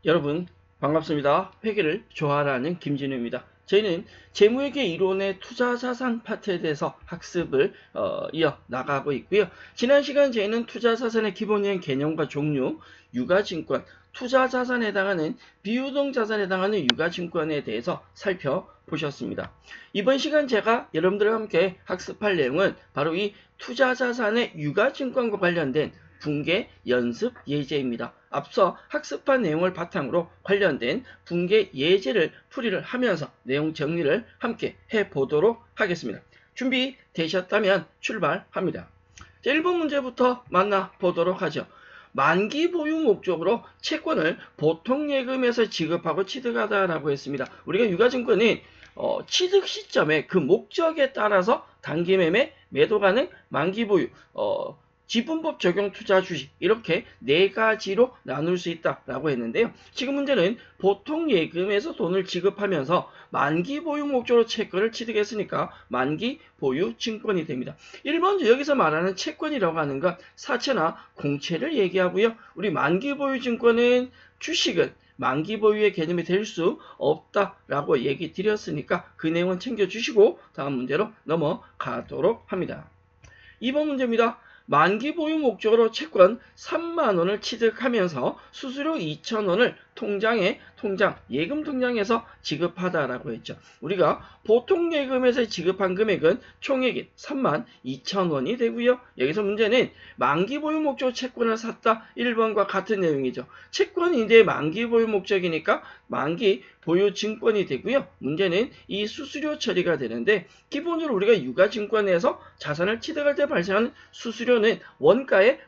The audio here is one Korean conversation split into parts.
여러분 반갑습니다. 회계를 좋아하는 김진우입니다. 저희는 재무회계 이론의 투자자산 파트에 대해서 학습을 이어 나가고 있고요. 지난 시간 저희는 투자자산의 기본적인 개념과 종류, 유가증권, 투자자산에 해당하는 비유동자산에 해당하는 유가증권에 대해서 살펴보셨습니다. 이번 시간 제가 여러분들과 함께 학습할 내용은 바로 이 투자자산의 유가증권과 관련된 붕괴 연습 예제입니다. 앞서 학습한 내용을 바탕으로 관련된 붕괴 예제를 풀이를 하면서 내용 정리를 함께 해보도록 하겠습니다. 준비되셨다면 출발합니다. 1번 문제부터 만나보도록 하죠. 만기 보유 목적으로 채권을 보통예금에서 지급하고 취득하다라고 했습니다. 우리가 유가증권은 취득 시점에 그 목적에 따라서 단기매매, 매도 가능, 만기 보유, 지분법 적용 투자 주식 이렇게 네 가지로 나눌 수 있다라고 했는데요. 지금 문제는 보통 예금에서 돈을 지급하면서 만기 보유 목적으로 채권을 취득했으니까 만기 보유 증권이 됩니다. 1번 여기서 말하는 채권이라고 하는 건 사채나 공채를 얘기하고요. 우리 만기 보유 증권은 주식은 만기 보유의 개념이 될 수 없다라고 얘기 드렸으니까 그 내용은 챙겨주시고 다음 문제로 넘어가도록 합니다. 2번 문제입니다. 만기 보유 목적으로 채권 3만원을 취득하면서 수수료 2,000원을 예금 통장에서 지급하다라고 했죠. 우리가 보통 예금에서 지급한 금액은 총액이 32,000원이 되고요. 여기서 문제는 만기 보유 목적으로 채권을 샀다 1번과 같은 내용이죠. 채권인데 만기 보유 목적이니까 만기 보유 증권이 되고요. 문제는 이 수수료 처리가 되는데 기본적으로 우리가 유가증권에서 자산을 취득할 때 발생하는 수수료는 원가에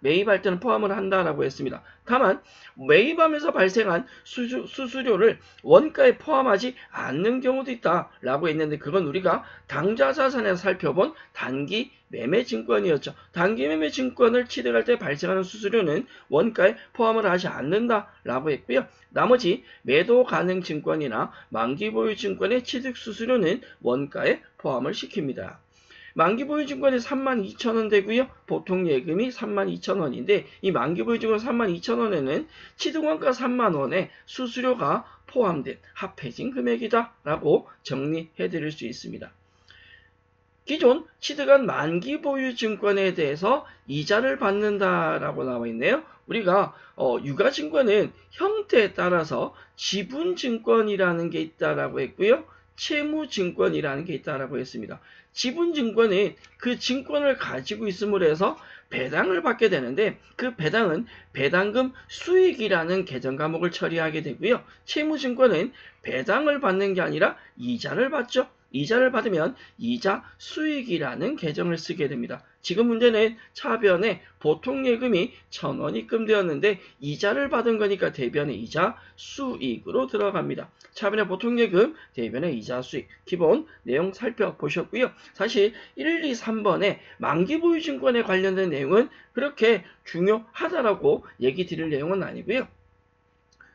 매입할 때는 포함을 한다라고 했습니다. 다만 매입하면서 발생한 수수료를 원가에 포함하지 않는 경우도 있다라고 했는데 그건 우리가 당좌자산에서 살펴본 단기 매매 증권이었죠. 단기 매매 증권을 취득할 때 발생하는 수수료는 원가에 포함을 하지 않는다라고 했고요. 나머지 매도 가능 증권이나 만기 보유 증권의 취득 수수료는 원가에 포함을 시킵니다. 만기 보유 증권이 32,000원 되고요. 보통 예금이 32,000원인데 이 만기 보유 증권 32,000원에는 취득원가 3만원에 수수료가 포함된 합해진 금액이다라고 정리해 드릴 수 있습니다. 기존 취득한 만기 보유 증권에 대해서 이자를 받는다라고 나와 있네요. 우리가 유가증권은 형태에 따라서 지분증권이라는 게 있다라고 했고요. 채무증권이라는 게 있다라고 했습니다. 지분증권은 그 증권을 가지고 있음으로 해서 배당을 받게 되는데 그 배당은 배당금 수익이라는 계정 과목을 처리하게 되고요. 채무증권은 배당을 받는 게 아니라 이자를 받죠. 이자를 받으면 이자 수익이라는 계정을 쓰게 됩니다. 지금 문제는 차변에 보통 예금이 1,000원 입금되었는데 이자를 받은 거니까 대변에 이자 수익으로 들어갑니다. 차변에 보통 예금, 대변에 이자 수익. 기본 내용 살펴보셨고요. 사실 1, 2, 3번에 만기 보유 증권에 관련된 내용은 그렇게 중요하다라고 얘기 드릴 내용은 아니고요.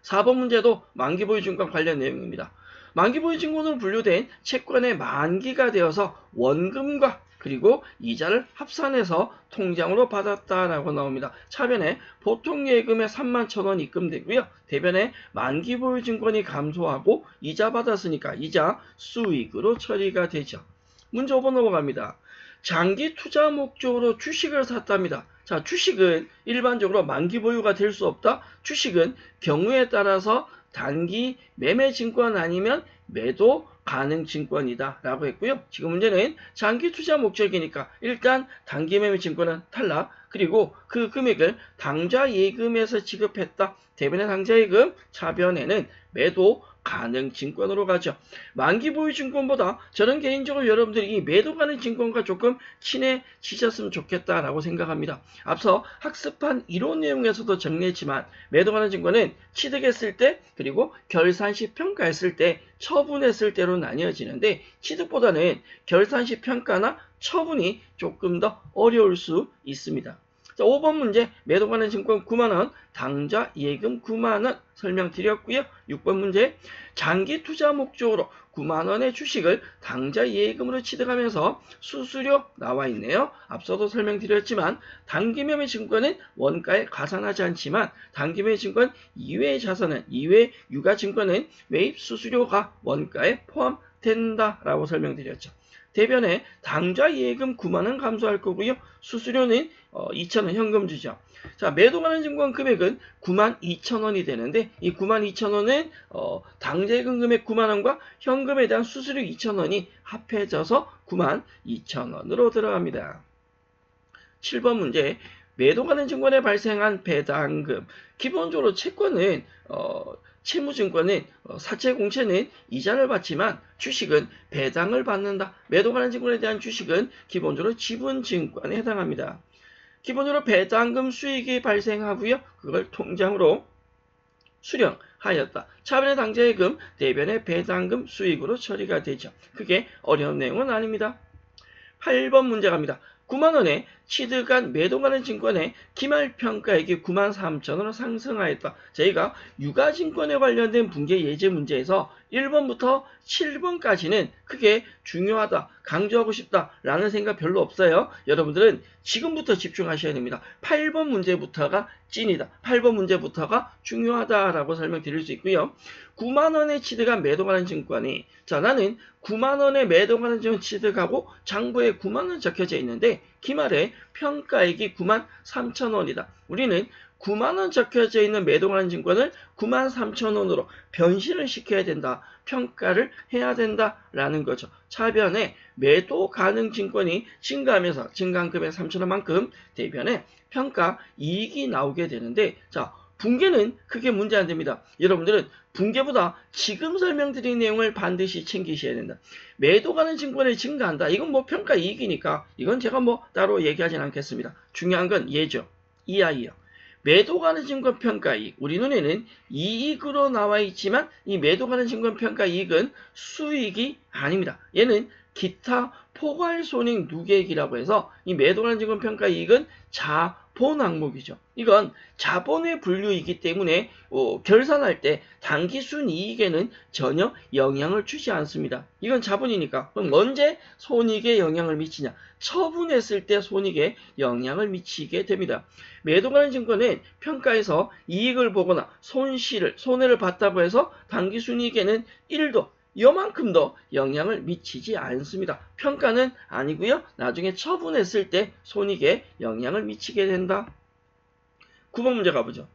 4번 문제도 만기 보유 증권 관련 내용입니다. 만기 보유 증권으로 분류된 채권의 만기가 되어서 원금과 그리고 이자를 합산해서 통장으로 받았다라고 나옵니다. 차변에 보통 예금에 31,000원 입금되고요. 대변에 만기 보유 증권이 감소하고 이자 받았으니까 이자 수익으로 처리가 되죠. 문제 5번 넘어갑니다. 장기 투자 목적으로 주식을 샀답니다. 자, 주식은 일반적으로 만기 보유가 될 수 없다. 주식은 경우에 따라서 단기 매매 증권 아니면 매도 가능 증권이다 라고 했고요. 지금 문제는 장기 투자 목적이니까 일단 단기 매매 증권은 탈락. 그리고 그 금액을 당좌 예금에서 지급했다. 대변의 당좌 예금, 차변에는 매도 가능 증권으로 가죠. 만기 보유 증권보다 저는 개인적으로 여러분들이 이 매도 가능 증권과 조금 친해지셨으면 좋겠다라고 생각합니다. 앞서 학습한 이론 내용에서도 정리했지만 매도 가능 증권은 취득했을 때 그리고 결산 시 평가했을 때 처분했을 때로 나뉘어지는데 취득보다는 결산 시 평가나 처분이 조금 더 어려울 수 있습니다. 자, 5번 문제 매도 가능 증권 9만원, 당좌 예금 9만원 설명드렸고요. 6번 문제 장기 투자 목적으로 9만원의 주식을 당좌 예금으로 취득하면서 수수료 나와 있네요. 앞서도 설명드렸지만 단기 매매 증권은 원가에 가산하지 않지만 단기 매매 증권 이외의 자산은 이외의 유가 증권은 매입 수수료가 원가에 포함된다라고 설명드렸죠. 대변에 당좌 예금 9만원 감소할 거고요. 수수료는 2,000원 현금 주죠. 자, 매도 가능 증권 금액은 92,000원이 되는데 이 92,000원은 당좌 예금 금액 9만원과 현금에 대한 수수료 2,000원이 합해져서 92,000원으로 들어갑니다. 7번 문제 매도 가능 증권에 발생한 배당금. 기본적으로 채권은 채무증권은 사채 공채는 이자를 받지만 주식은 배당을 받는다. 매도 가능 증권에 대한 주식은 기본적으로 지분증권에 해당합니다. 기본적으로 배당금 수익이 발생하고요. 그걸 통장으로 수령하였다. 차변의 당좌예금, 대변의 배당금 수익으로 처리가 되죠. 그게 어려운 내용은 아닙니다. 8번 문제 갑니다. 9만원에 취득한 매도 가능 증권의 기말평가액이 93,000원으로 상승하였다. 저희가 유가증권에 관련된 분계 예제 문제에서 1번부터 7번까지는 크게 중요하다, 강조하고 싶다라는 생각 별로 없어요. 여러분들은 지금부터 집중하셔야 됩니다. 8번 문제부터가 찐이다. 8번 문제부터가 중요하다라고 설명드릴 수 있고요. 9만원에 취득한 매도 가능 증권이 자 나는 9만원에 매도 가능 증권 취득하고 장부에 9만원 적혀져 있는데 기말에 평가액이 93,000원이다. 우리는 9만원 적혀져 있는 매도 가능 증권을 93,000원으로 변신을 시켜야 된다. 평가를 해야 된다라는 거죠. 차변에 매도 가능 증권이 증가하면서 증가한 금액 3,000원만큼 대변에 평가 이익이 나오게 되는데 자 분계는 크게 문제 안 됩니다. 여러분들은 분계보다 지금 설명드린 내용을 반드시 챙기셔야 된다. 매도 가능 증권이 증가한다. 이건 뭐 평가 이익이니까 이건 제가 뭐 따로 얘기하진 않겠습니다. 중요한 건 예죠. 이하이요. 매도 가능 증권 평가 이익. 우리 눈에는 이익으로 나와 있지만 이 매도 가능 증권 평가 이익은 수익이 아닙니다. 얘는 기타 포괄손익 누계액이라고 해서 이 매도 가능 증권 평가 이익은 자본 항목이죠. 이건 자본의 분류이기 때문에 결산할 때 당기순이익에는 전혀 영향을 주지 않습니다. 이건 자본이니까 그럼 언제 손익에 영향을 미치냐? 처분했을 때 손익에 영향을 미치게 됩니다. 매도 가능 증권은 평가에서 이익을 보거나 손해를 봤다고 해서 당기순이익에는 1도 요만큼도 영향을 미치지 않습니다. 평가는 아니고요. 나중에 처분했을 때 손익에 영향을 미치게 된다. 9번 문제 가보죠.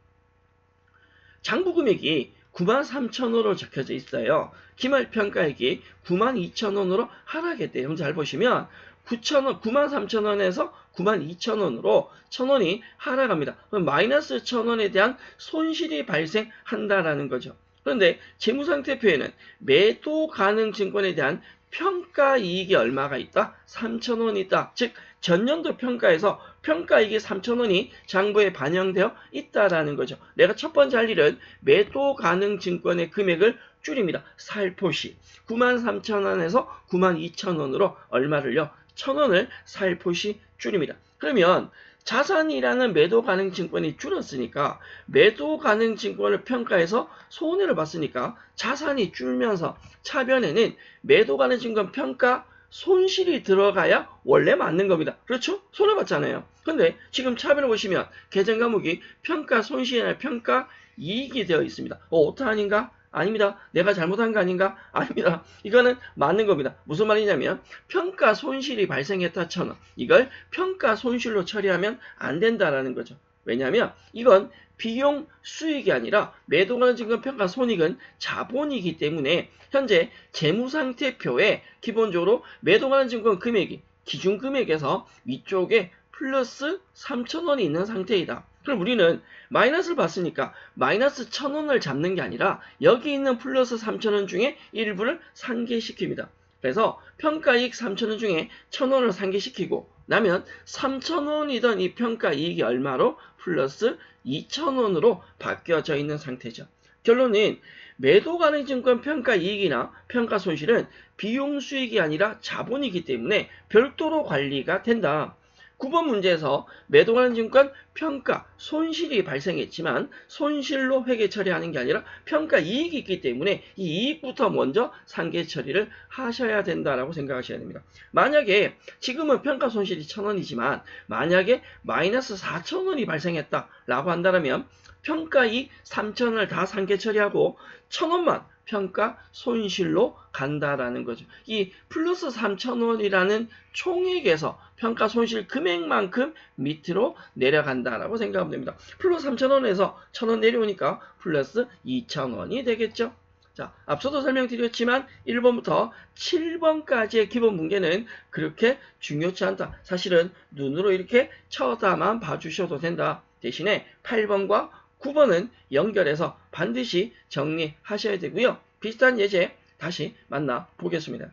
장부 금액이 93,000원으로 적혀져 있어요. 기말 평가액이 92,000원으로 하락했대요. 잘 보시면 93,000원에서 92,000원으로 1,000원이 하락합니다. 그럼 마이너스 1,000원에 대한 손실이 발생한다라는 거죠. 그런데 재무상태표에는 매도 가능 증권에 대한 평가 이익이 얼마가 있다? 3,000원이 있다. 즉 전년도 평가에서 평가이익이 3,000원이 장부에 반영되어 있다라는 거죠. 내가 첫 번째 할 일은 매도 가능 증권의 금액을 줄입니다. 살포시 93,000원에서 92,000원으로 얼마를요? 1,000원을 살포시 줄입니다. 그러면 자산이라는 매도 가능 증권이 줄었으니까 매도 가능 증권을 평가해서 손해를 봤으니까 자산이 줄면서 차변에는 매도 가능 증권 평가 손실이 들어가야 원래 맞는 겁니다. 그렇죠? 손해 봤잖아요. 근데 지금 차변을 보시면 계정 과목이 평가 손실이 아니라 평가 이익이 되어 있습니다. 오타 아닌가? 아닙니다. 내가 잘못한 거 아닌가? 아닙니다. 이거는 맞는 겁니다. 무슨 말이냐면 평가 손실이 발생했다 1,000원. 이걸 평가 손실로 처리하면 안 된다라는 거죠. 왜냐하면 이건 비용 수익이 아니라 매도 가능 증권 평가 손익은 자본이기 때문에 현재 재무상태표에 기본적으로 매도 가능 증권 금액이 기준 금액에서 위쪽에 플러스 3,000원이 있는 상태이다. 그럼 우리는 마이너스를 봤으니까 마이너스 1,000원을 잡는 게 아니라 여기 있는 플러스 3,000원 중에 일부를 상계시킵니다. 그래서 평가이익 3,000원 중에 1,000원을 상계시키고 나면 3,000원이던 이 평가이익이 얼마로? 플러스 2,000원으로 바뀌어져 있는 상태죠. 결론은 매도 가능 증권 평가이익이나 평가손실은 비용 수익이 아니라 자본이기 때문에 별도로 관리가 된다. 9번 문제에서 매도하는 증권 평가 손실이 발생했지만 손실로 회계 처리하는 게 아니라 평가 이익이 있기 때문에 이 이익부터 먼저 상계 처리를 하셔야 된다라고 생각하셔야 됩니다. 만약에 지금은 평가 손실이 1,000원이지만 만약에 마이너스 4,000원이 발생했다라고 한다면 평가 이익 3,000원을 다 상계 처리하고 1,000원만 평가 손실로 간다라는 거죠. 이 플러스 3,000원이라는 총액에서 평가 손실 금액만큼 밑으로 내려간다라고 생각하면 됩니다. 플러스 3,000원에서 1,000원 내려오니까 플러스 2,000원이 되겠죠. 자, 앞서도 설명드렸지만 1번부터 7번까지의 기본 문제는 그렇게 중요치 않다. 사실은 눈으로 이렇게 쳐다만 봐주셔도 된다. 대신에 8번과 9번은 연결해서 반드시 정리하셔야 되고요. 비슷한 예제 다시 만나보겠습니다.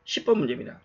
10번 문제입니다.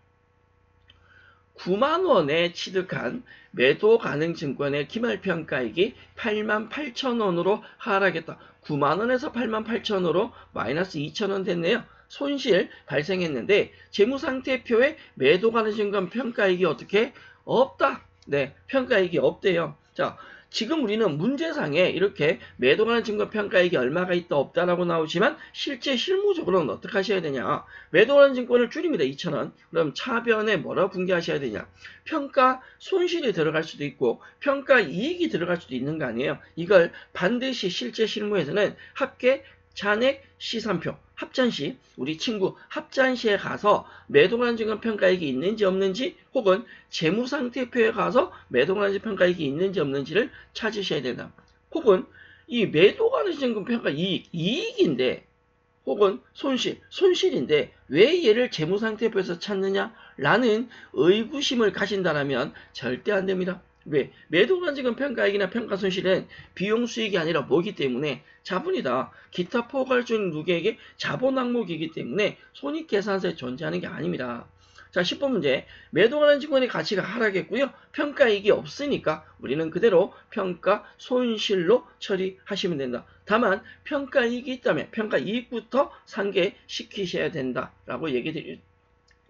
9만원에 취득한 매도 가능 증권의 기말평가액이 88,000원으로 하락했다. 9만원에서 88,000원으로 마이너스 2,000원 됐네요. 손실 발생했는데 재무상태표에 매도 가능 증권 평가액이 어떻게? 없다. 네, 평가액이 없대요. 자, 지금 우리는 문제상에 이렇게 매도 가능 증권 평가액이 얼마가 있다 없다라고 나오지만 실제 실무적으로는 어떻게 하셔야 되냐. 매도 가능 증권을 줄입니다. 2,000원. 그럼 차변에 뭐라고 분개하셔야 되냐. 평가 손실이 들어갈 수도 있고 평가 이익이 들어갈 수도 있는 거 아니에요. 이걸 반드시 실제 실무에서는 합계 잔액 시산표 합잔시 우리 친구 합잔시에 가서 매도 가능 증권 평가액이 있는지 없는지 혹은 재무상태표에 가서 매도 가능 증권 평가액이 있는지 없는지를 찾으셔야 된다. 혹은 이 매도 가능 증권 평가 이익인데 혹은 손실인데 왜 얘를 재무상태표에서 찾느냐라는 의구심을 가신다면 절대 안 됩니다. 왜? 매도 가능 증권 평가액이나 평가손실은 비용 수익이 아니라 뭐기 때문에 자본이다. 기타 포괄적인 누계액의 자본 항목이기 때문에 손익계산서에 존재하는 게 아닙니다. 자, 10번 문제. 매도 가능 증권의 가치가 하락했고요. 평가이익이 없으니까 우리는 그대로 평가손실로 처리하시면 된다. 다만 평가이익이 있다면 평가이익부터 상계시키셔야 된다라고 얘기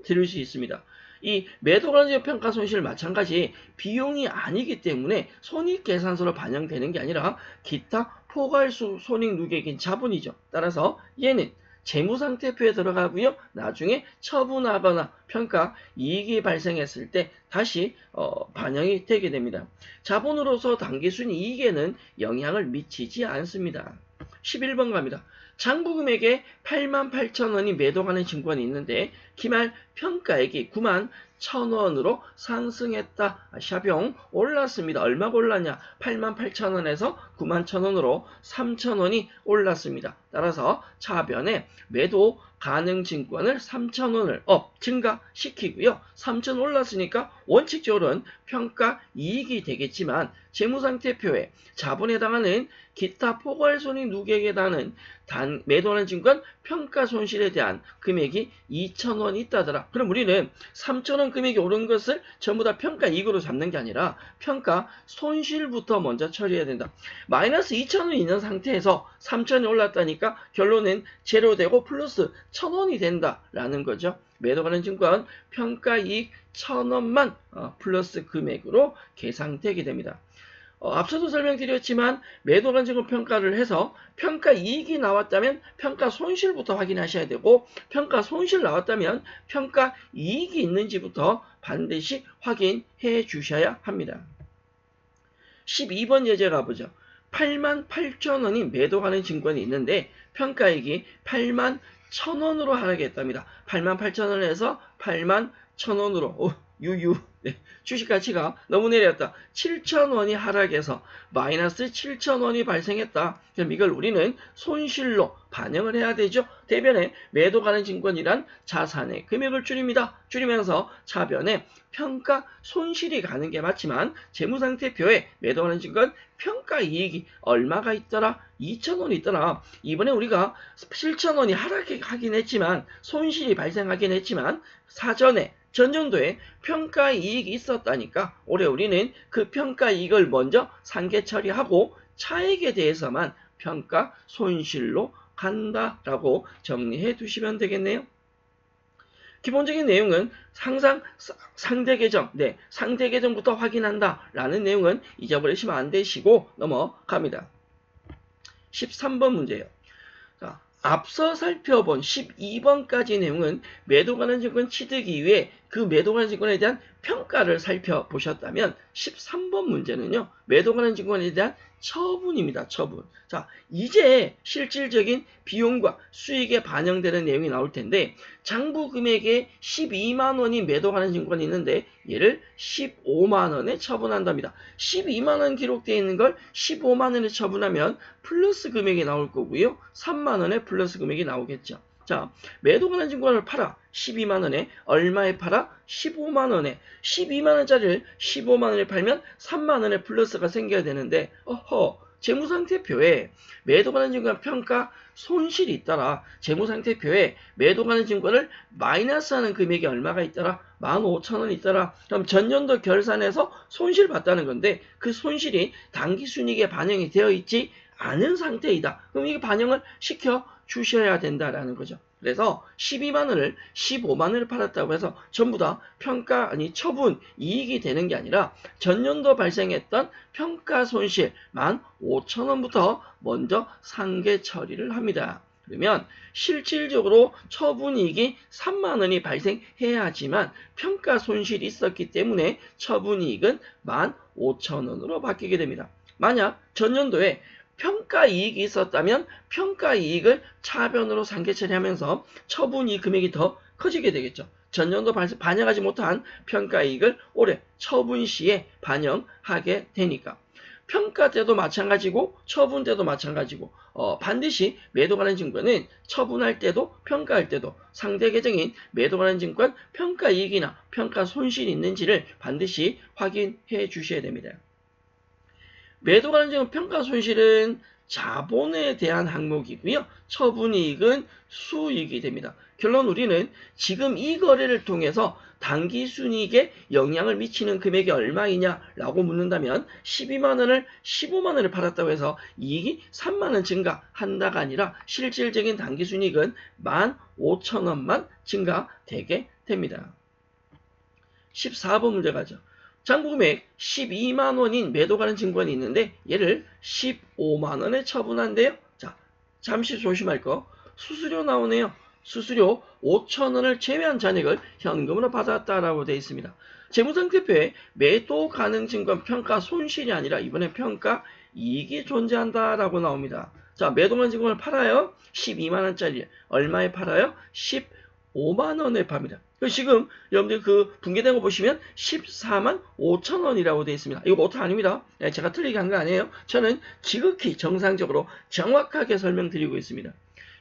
드릴 수 있습니다. 이 매도 가능 평가 손실 마찬가지 비용이 아니기 때문에 손익계산서로 반영되는 게 아니라 기타 포괄수 손익 누계액인 자본이죠. 따라서 얘는 재무상태표에 들어가고요. 나중에 처분하거나 평가 이익이 발생했을 때 다시 반영이 되게 됩니다. 자본으로서 당기순이익에는 영향을 미치지 않습니다. 11번 갑니다. 장부금액에 88,000원이 매도 가능 증권이 있는데 기말 평가액이 91,000원으로 상승했다. 샤병 올랐습니다. 얼마가 올랐냐? 88,000원에서 91,000원으로 3,000원이 올랐습니다. 따라서 차변에 매도 가능 증권을 3,000원을 증가시키고요. 3,000원 올랐으니까 원칙적으로는 평가 이익이 되겠지만 재무상태표에 자본에 해당하는 기타 포괄손익 누계액에 해당하는 매도하는 증권 평가 손실에 대한 금액이 2,000원이 있다더라. 그럼 우리는 3,000원 금액이 오른 것을 전부 다 평가 이익으로 잡는 게 아니라 평가 손실부터 먼저 처리해야 된다. 마이너스 2,000원이 있는 상태에서 3,000원이 올랐다니까 결론은 제로 되고 플러스 1,000원이 된다라는 거죠. 매도 가능 증권 평가 이익 1,000원만 플러스 금액으로 계상되게 됩니다. 앞서도 설명드렸지만 매도 가능 증권 평가를 해서 평가 이익이 나왔다면 평가 손실부터 확인하셔야 되고 평가 손실 나왔다면 평가 이익이 있는지부터 반드시 확인해 주셔야 합니다. 12번 예제 가보죠. 88,000원이 매도 가능 증권이 있는데 평가이익이 81,000원으로 하락했답니다. 88,000원에서 81,000원으로 유유 네, 주식 가치가 너무 내렸다. 7,000원이 하락해서 마이너스 7,000원이 발생했다. 그럼 이걸 우리는 손실로 반영을 해야 되죠. 대변에 매도 가능 증권이란 자산의 금액을 줄입니다. 줄이면서 차변에 평가 손실이 가는 게 맞지만 재무상태표에 매도 가능 증권 평가 이익이 얼마가 있더라? 2,000원이 있더라. 이번에 우리가 7,000원이 하락하긴 했지만 손실이 발생하긴 했지만 사전에 전년도에 평가 이익이 있었다니까 올해 우리는 그 평가 이익을 먼저 상계 처리하고 차액에 대해서만 평가 손실로 간다라고 정리해 두시면 되겠네요. 기본적인 내용은 항상 상대 계정, 네, 상대 계정부터 확인한다라는 내용은 잊어버리시면 안 되시고 넘어갑니다. 13번 문제예요. 자, 앞서 살펴본 12번까지 내용은 매도 관련 증권 취득 이후에 그 매도 관련 증권에 대한 평가를 살펴보셨다면 13번 문제는요. 매도 관련 증권에 대한 처분입니다. 처분. 자, 이제 실질적인 비용과 수익에 반영되는 내용이 나올 텐데 장부 금액에 12만 원이 매도 관련 증권이 있는데 얘를 15만 원에 처분한답니다. 12만 원 기록되어 있는 걸 15만 원에 처분하면 플러스 금액이 나올 거고요. 3만 원에 플러스 금액이 나오겠죠. 자, 매도 관련 증권을 팔아 12만 원에 얼마에 팔아? 15만 원에 12만 원짜리를 15만 원에 팔면 3만 원의 플러스가 생겨야 되는데 재무상태표에 매도 관련 증권 평가 손실이 있더라. 재무상태표에 매도 관련 증권을 마이너스하는 금액이 얼마가 있더라? 15,000원 있더라. 그럼 전년도 결산에서 손실 봤다는 건데 그 손실이 당기순이익에 반영이 되어 있지 않은 상태이다. 그럼 이게 반영을 시켜 주셔야 된다라는 거죠. 그래서 12만 원을 15만 원을 팔았다고 해서 전부 다 처분 이익이 되는 게 아니라 전년도 발생했던 평가 손실 15,000원부터 먼저 상계 처리를 합니다. 그러면 실질적으로 처분 이익이 3만 원이 발생해야지만 평가 손실이 있었기 때문에 처분 이익은 15,000원으로 바뀌게 됩니다. 만약 전년도에 평가 이익이 있었다면 평가 이익을 차변으로 상계 처리하면서 처분이익 금액이 더 커지게 되겠죠. 전년도 반영하지 못한 평가 이익을 올해 처분 시에 반영하게 되니까. 평가 때도 마찬가지고 처분 때도 마찬가지고 반드시 매도 관련 증권은 처분할 때도 평가할 때도 상대 계정인 매도 관련 증권 평가 이익이나 평가 손실이 있는지를 반드시 확인해 주셔야 됩니다. 매도 관련 증권 평가 손실은 자본에 대한 항목이고요. 처분이익은 수익이 됩니다. 결론 우리는 지금 이 거래를 통해서 당기순이익에 영향을 미치는 금액이 얼마이냐라고 묻는다면 12만 원을 15만 원을 팔았다고 해서 이익이 3만 원 증가한다가 아니라 실질적인 당기순이익은 15,000원만 증가되게 됩니다. 14번 문제 가죠. 장부금액 12만 원인 매도 관련 증권이 있는데 얘를 15만 원에 처분한대요. 자, 잠시 조심할 거. 수수료 나오네요. 수수료 5천 원을 제외한 잔액을 현금으로 받았다라고 되어 있습니다. 재무상태표에 매도 가능 증권 평가 손실이 아니라 이번에 평가 이익이 존재한다라고 나옵니다. 자, 매도 가능 증권을 팔아요. 12만 원짜리 얼마에 팔아요? 15만 원에 팝니다. 지금 여러분들 그 분개된 거 보시면 14만 5천 원이라고 되어 있습니다. 이거 오타 아닙니다. 제가 틀리게 한 거 아니에요. 저는 지극히 정상적으로 정확하게 설명드리고 있습니다.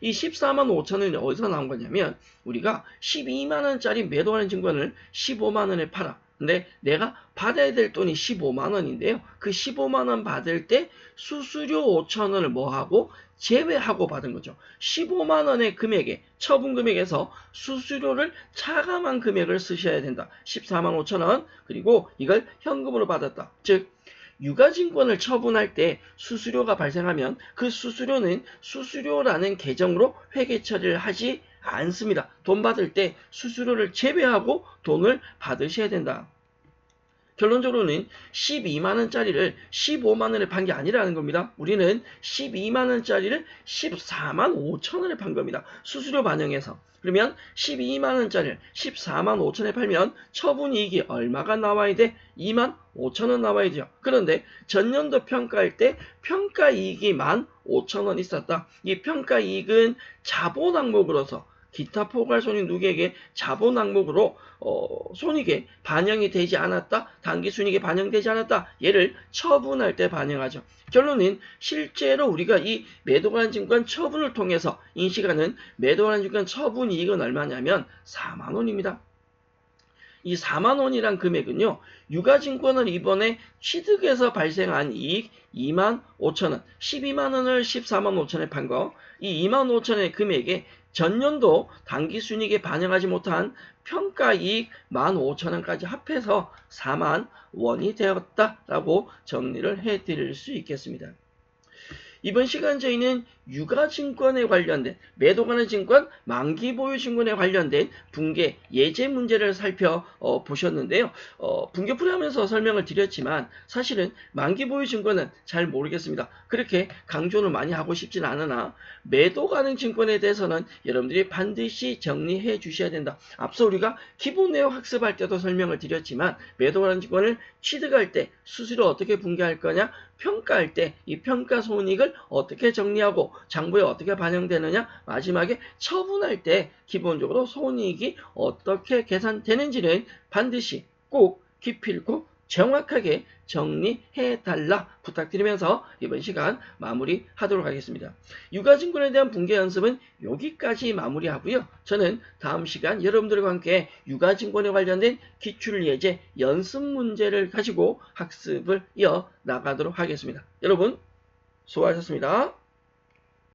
이 14만 5천 원이 어디서 나온 거냐면 우리가 12만 원짜리 매도하는 증권을 15만 원에 팔아. 근데 내가 받아야 될 돈이 15만 원인데요. 그 15만 원 받을 때 수수료 5천 원을 뭐하고 제외하고 받은 거죠. 15만 원의 금액에 처분 금액에서 수수료를 차감한 금액을 쓰셔야 된다. 14만 5천 원 그리고 이걸 현금으로 받았다. 즉 유가증권을 처분할 때 수수료가 발생하면 그 수수료는 수수료라는 계정으로 회계 처리를 하지 않습니다. 돈 받을 때 수수료를 제외하고 돈을 받으셔야 된다. 결론적으로는 12만원짜리를 15만원에 판 게 아니라는 겁니다. 우리는 12만원짜리를 14만 5천원에 판 겁니다. 수수료 반영해서. 그러면 12만원짜리를 14만 5천에 팔면 처분이익이 얼마가 나와야 돼? 2만 5천원 나와야죠. 그런데 전년도 평가할 때 평가이익이 1만 5천원 있었다. 이 평가이익은 자본 항목으로서 기타 포괄손익 누계액의 자본 항목으로 손익에 반영이 되지 않았다. 당기순이익에 반영되지 않았다. 얘를 처분할 때 반영하죠. 결론은 실제로 우리가 이 매도관한 증권 처분을 통해서 인식하는 매도관한 증권 처분이익은 얼마냐면 4만 원입니다. 이 4만 원이란 금액은요. 유가증권을 이번에 취득해서 발생한 이익 2만 5천 원, 12만 원을 14만 5천에 판 거, 이 2만 5천의 금액에 전년도 당기순이익에 반영하지 못한 평가이익 15,000원까지 합해서 4만 원이 되었다라고 정리를 해드릴 수 있겠습니다. 이번 시간 저희는 유가증권에 관련된 매도 가는 증권, 만기 보유 증권에 관련된 붕괴 예제 문제를 살펴보셨는데요. 붕괴풀이 하면서 설명을 드렸지만 사실은 만기 보유 증권은 잘 모르겠습니다. 그렇게 강조는 많이 하고 싶진 않으나 매도 가는 증권에 대해서는 여러분들이 반드시 정리해 주셔야 된다. 앞서 우리가 기본 내용 학습할 때도 설명을 드렸지만 매도 가는 증권을 취득할 때 수수료 어떻게 붕괴할 거냐, 평가할 때 이 평가 손익을 어떻게 정리하고 장부에 어떻게 반영되느냐, 마지막에 처분할 때 기본적으로 손익이 어떻게 계산되는지는 반드시 꼭 기필코 정확하게 정리해달라 부탁드리면서 이번 시간 마무리하도록 하겠습니다. 유가증권에 대한 붕괴 연습은 여기까지 마무리하고요. 저는 다음 시간 여러분들과 함께 유가증권에 관련된 기출예제 연습 문제를 가지고 학습을 이어나가도록 하겠습니다. 여러분 수고하셨습니다.